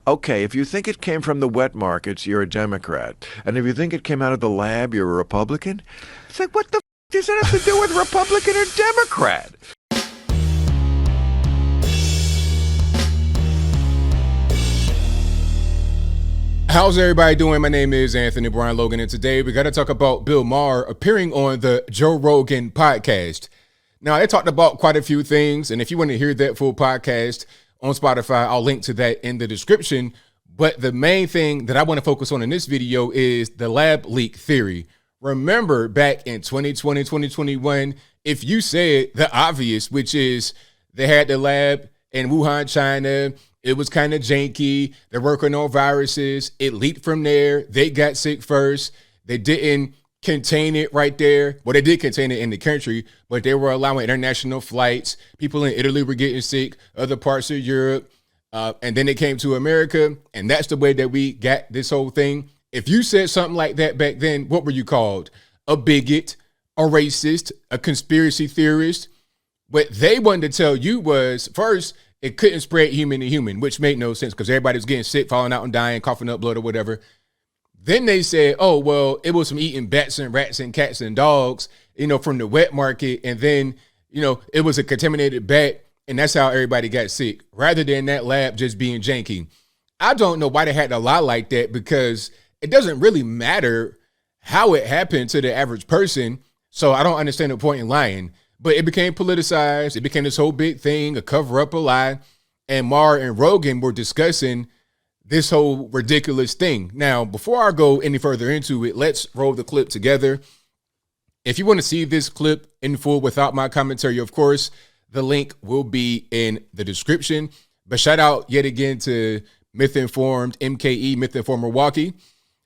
Okay, if you think it came from the wet markets, you're a Democrat. And if you think it came out of the lab, you're a Republican. It's like, what the does that have to do with Republican or Democrat? How's everybody doing? My name is Anthony Brian Logan, and today we got to talk about Bill Maher appearing on the Joe Rogan podcast. Now, they talked about quite a few things, and if you want to hear that full podcast on Spotify, I'll link to that in the description. But the main thing that I want to focus on in this video is the lab leak theory. Remember back in 2020, 2021, if you said the obvious, which is they had the lab in Wuhan, China, it was kind of janky, they're working on viruses, it leaked from there, they got sick first, they didn't contain it right there. Well, they did contain it in the country, but they were allowing international flights. People in Italy were getting sick, other parts of Europe, and then it came to America, and that's the way that we got this whole thing. If you said something like that back then, what were you called? A bigot, a racist, a conspiracy theorist. What they wanted to tell you was, first, it couldn't spread human to human, which made no sense because everybody was getting sick, falling out and dying, coughing up blood or whatever. Then they said, oh, well, it was from eating bats and rats and cats and dogs, from the wet market. And then, it was a contaminated bat, and that's how everybody got sick, rather than that lab just being janky. I don't know why they had to lie like that, because it doesn't really matter how it happened to the average person. So I don't understand the point in lying. But it became politicized. It became this whole big thing, a cover up, a lie. And Maher and Rogan were discussing this whole ridiculous thing. Now, before I go any further into it, let's roll the clip together. If you want to see this clip in full without my commentary, of course, the link will be in the description. But shout out yet again to Myth Informed, MKE, Myth Informed Milwaukee.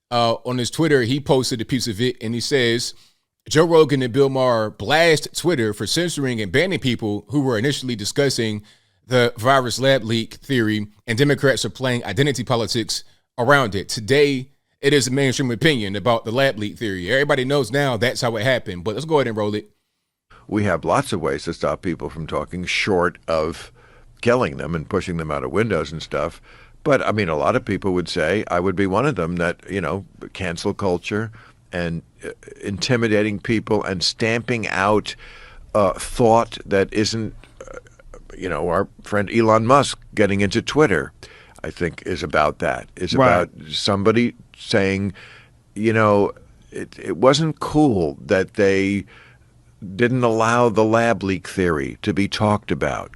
On his Twitter, he posted a piece of it, and he says, Joe Rogan and Bill Maher blast Twitter for censoring and banning people who were initially discussing the virus lab leak theory, and Democrats are playing identity politics around it. Today, it is a mainstream opinion about the lab leak theory. Everybody knows now that's how it happened, but let's go ahead and roll it. We have lots of ways to stop people from talking, short of killing them and pushing them out of windows and stuff. But, I mean, a lot of people would say, I would be one of them, that, cancel culture and intimidating people and stamping out thought that isn't, our friend Elon Musk getting into Twitter, I think, is about that. Is Right. about somebody saying, it wasn't cool that they didn't allow the lab leak theory to be talked about.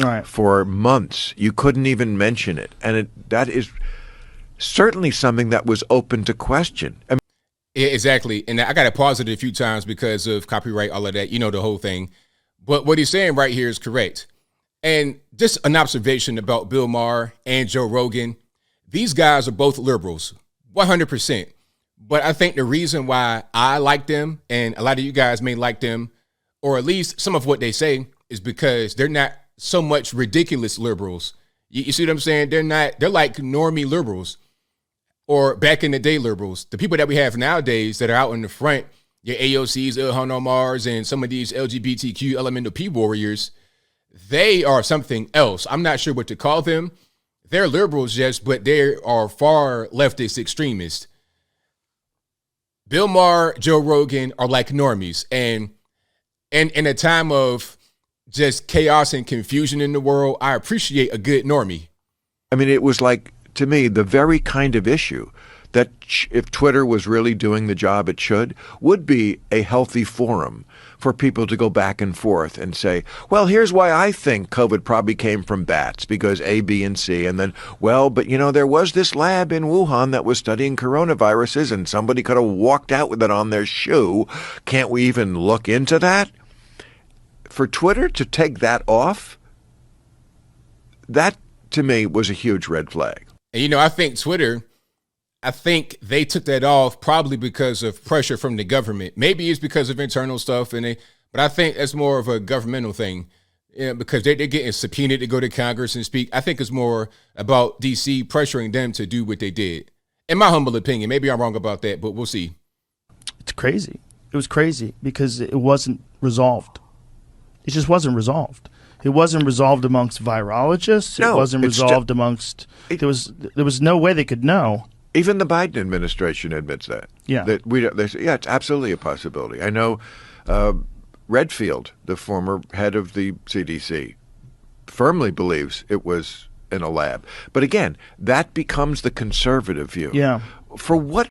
Right. For months. You couldn't even mention it. And that is certainly something that was open to question. I mean, Yeah, exactly. And I got to pause it a few times because of copyright, all of that, the whole thing. But what he's saying right here is correct. And just an observation about Bill Maher and Joe Rogan. These guys are both liberals, 100%. But I think the reason why I like them, and a lot of you guys may like them, or at least some of what they say, is because they're not so much ridiculous liberals. You see what I'm saying? They're like normie liberals, or back in the day liberals. The people that we have nowadays that are out in the front, your AOCs, Ilhan Omars, and some of these LGBTQ elemental P warriors, they are something else. I'm not sure what to call them. They're liberals, yes, but they are far leftist extremists. Bill Maher, Joe Rogan are like normies. And in a time of just chaos and confusion in the world, I appreciate a good normie. I mean, it was like, to me, the very kind of issue that if Twitter was really doing the job it should, would be a healthy forum for people to go back and forth and say, well, here's why I think COVID probably came from bats, because A, B, and C. And then, well, but there was this lab in Wuhan that was studying coronaviruses, and somebody could have walked out with it on their shoe. Can't we even look into that? For Twitter to take that off, that to me was a huge red flag. And I think Twitter, they took that off probably because of pressure from the government. Maybe it's because of internal stuff, but I think that's more of a governmental thing. Because they're getting subpoenaed to go to Congress and speak. I think it's more about DC pressuring them to do what they did. In my humble opinion, maybe I'm wrong about that, but we'll see. It's crazy. It was crazy because it wasn't resolved. It just wasn't resolved. It wasn't resolved amongst virologists. No, it wasn't it's resolved amongst. There was no way they could know. Even the Biden administration admits that. Yeah. That we don't, they say, yeah, it's absolutely a possibility. I know Redfield, the former head of the CDC, firmly believes it was in a lab. But again, that becomes the conservative view. Yeah. For what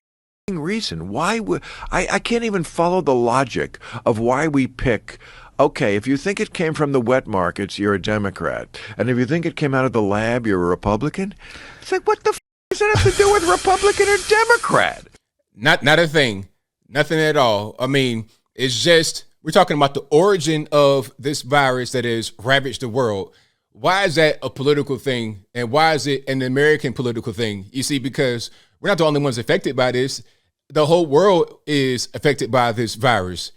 reason? Why would I can't even follow the logic of why we pick. Okay, if you think it came from the wet markets, you're a Democrat, and if you think it came out of the lab, you're a Republican. It's like, what the does that have to do with Republican or Democrat? Not a thing, nothing at all. I mean, it's just we're talking about the origin of this virus that has ravaged the world. Why is that a political thing, and why is it an American political thing? You see, because we're not the only ones affected by this. The whole world is affected by this virus.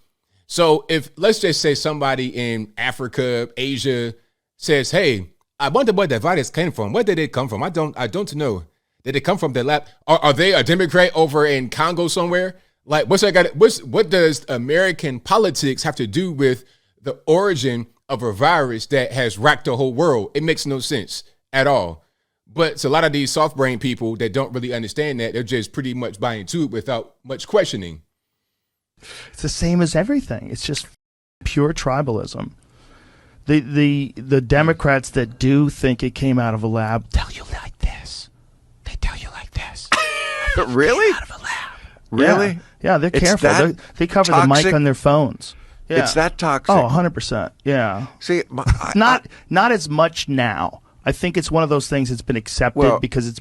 So if, let's just say, somebody in Africa, Asia says, hey, I wonder where that virus came from. Where did it come from? I don't know. Did it come from the lab? Are they a Democrat over in Congo somewhere? Like, what does American politics have to do with the origin of a virus that has racked the whole world? It makes no sense at all. But it's a lot of these soft brain people that don't really understand that. They're just pretty much buying into it without much questioning. It's the same as everything. It's just pure tribalism. The Democrats that do think it came out of a lab tell you like this. They tell you like this. Really? It came out of a lab. Really? Yeah, they're It's careful. that They cover toxic? the mic on their phones. Yeah. It's that toxic. Oh, 100%. Yeah. See, Not as much now. I think it's one of those things that's been accepted because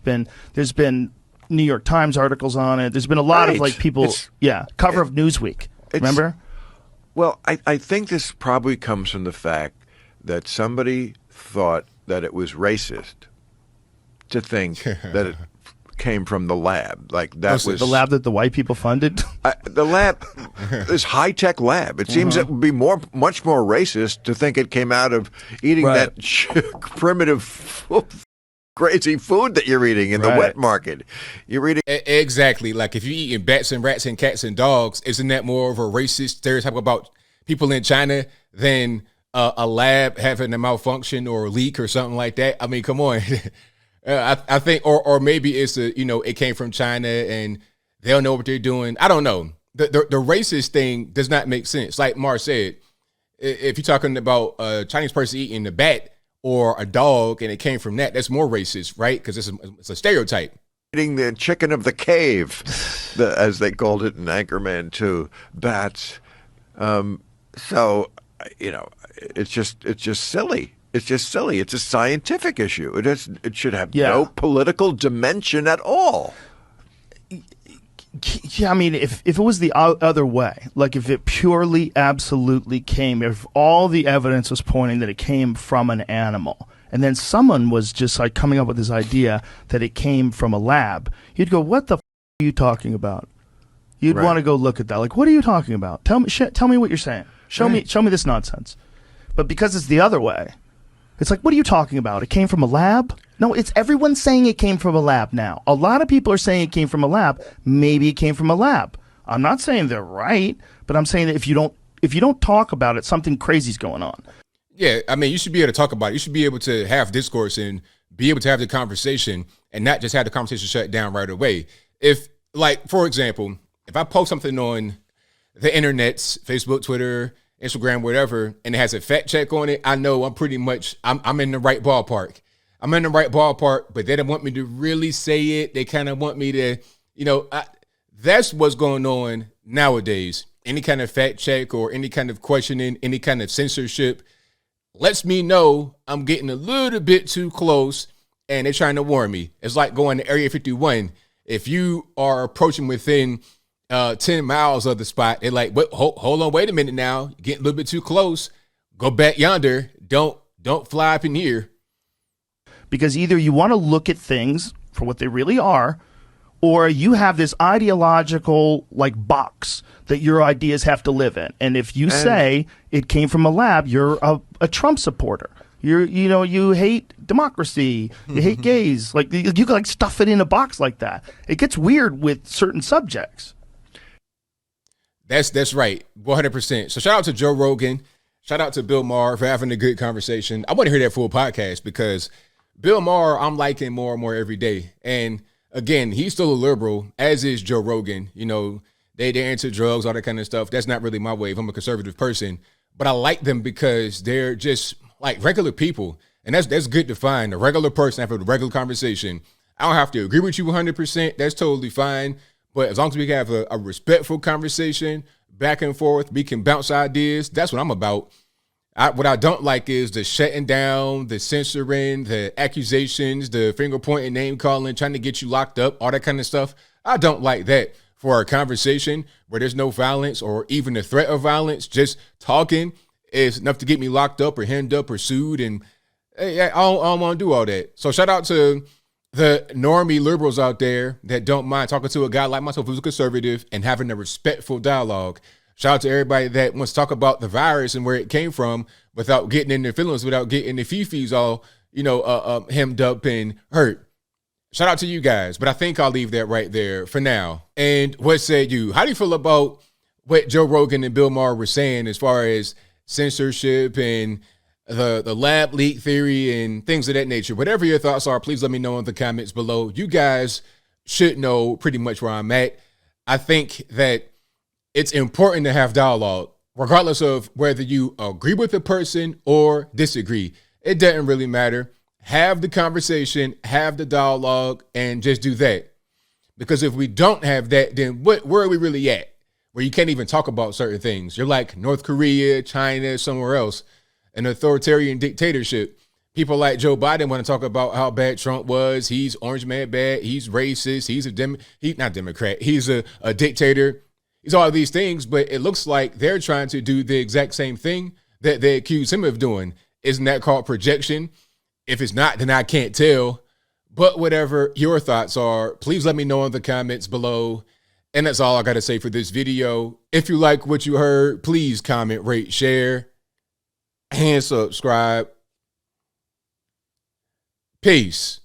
there's been New York Times articles on it. There's been a lot of like people, cover of Newsweek. Remember? Well, I think this probably comes from the fact that somebody thought that it was racist to think that it came from the lab. Like that was the lab that the white people funded. The lab, this high-tech lab. It seems it would be much more racist to think it came out of eating that primitive, crazy food that you're eating in the wet market. You're eating Exactly. Like if you're eating bats and rats and cats and dogs, isn't that more of a racist stereotype about people in China than a lab having a malfunction or a leak or something like that? I mean, come on. I think, or maybe it's it came from China and they don't know what they're doing. I don't know. The racist thing does not make sense. Like Maher said, if you're talking about a Chinese person eating a bat or a dog and it came from that's more racist, right? Because it's a stereotype. eating the chicken of the cave, as they called it in Anchorman 2, bats. So, it's just silly. It's just silly. It's a scientific issue. It should have no political dimension at all. Yeah, I mean, if it was the other way, like if it purely, absolutely came, if all the evidence was pointing that it came from an animal, and then someone was just like coming up with this idea that it came from a lab, you'd go, what the are you talking about? You'd want to go look at that. Like, what are you talking about? Tell me what you're saying. Show me this nonsense. But because it's the other way, it's like, what are you talking about? It came from a lab? No, it's everyone's saying it came from a lab now. A lot of people are saying it came from a lab. Maybe it came from a lab. I'm not saying they're right, but I'm saying that if you don't talk about it, something crazy's going on. Yeah, I mean, you should be able to talk about it. You should be able to have discourse and be able to have the conversation and not just have the conversation shut down right away. If, like, for example, if I post something on the internets, Facebook, Twitter, Instagram, whatever, and it has a fact check on it, I know I'm in the right ballpark. I'm in the right ballpark, but they don't want me to really say it. They kind of want me to, that's what's going on nowadays. Any kind of fact check or any kind of questioning, any kind of censorship lets me know I'm getting a little bit too close and they're trying to warn me. It's like going to Area 51. If you are approaching within 10 miles of the spot, they're like, hold on, wait a minute now. You're getting a little bit too close. Go back yonder. Don't fly up in here. Because either you want to look at things for what they really are, or you have this ideological box that your ideas have to live in. And if you say it came from a lab, you're a Trump supporter. You hate democracy. You hate gays. You can stuff it in a box like that. It gets weird with certain subjects. That's right, 100%. So shout out to Joe Rogan. Shout out to Bill Maher for having a good conversation. I want to hear that full podcast because Bill Maher, I'm liking more and more every day. And again, he's still a liberal, as is Joe Rogan. You know, they're into drugs, all that kind of stuff. That's not really my wave. I'm a conservative person. But I like them because they're just like regular people. And that's good to find. A regular person having a regular conversation. I don't have to agree with you 100%. That's totally fine. But as long as we have a respectful conversation, back and forth, we can bounce ideas. That's what I'm about. What I don't like is the shutting down, the censoring, the accusations, the finger pointing, name calling, trying to get you locked up, all that kind of stuff. I don't like that for a conversation where there's no violence or even the threat of violence. Just talking is enough to get me locked up or hemmed up or sued. And I don't want to do all that. So shout out to the normie liberals out there that don't mind talking to a guy like myself who's a conservative and having a respectful dialogue. Shout out to everybody that wants to talk about the virus and where it came from without getting in their feelings, without getting the fifis all, hemmed up and hurt. Shout out to you guys. But I think I'll leave that right there for now. And what said you? How do you feel about what Joe Rogan and Bill Maher were saying as far as censorship and the lab leak theory and things of that nature? Whatever your thoughts are, please let me know in the comments below. You guys should know pretty much where I'm at. I think that it's important to have dialogue, regardless of whether you agree with the person or disagree. It doesn't really matter. Have the conversation, have the dialogue, and just do that. Because if we don't have that, then where are we really at? Where you can't even talk about certain things. You're like North Korea, China, somewhere else, an authoritarian dictatorship. People like Joe Biden want to talk about how bad Trump was. He's orange man bad. He's racist. He's not Democrat. He's a dictator. He's all of these things, but it looks like they're trying to do the exact same thing that they accuse him of doing. Isn't that called projection? If it's not, then I can't tell. But whatever your thoughts are, please let me know in the comments below. And that's all I got to say for this video. If you like what you heard, please comment, rate, share, and subscribe. Peace.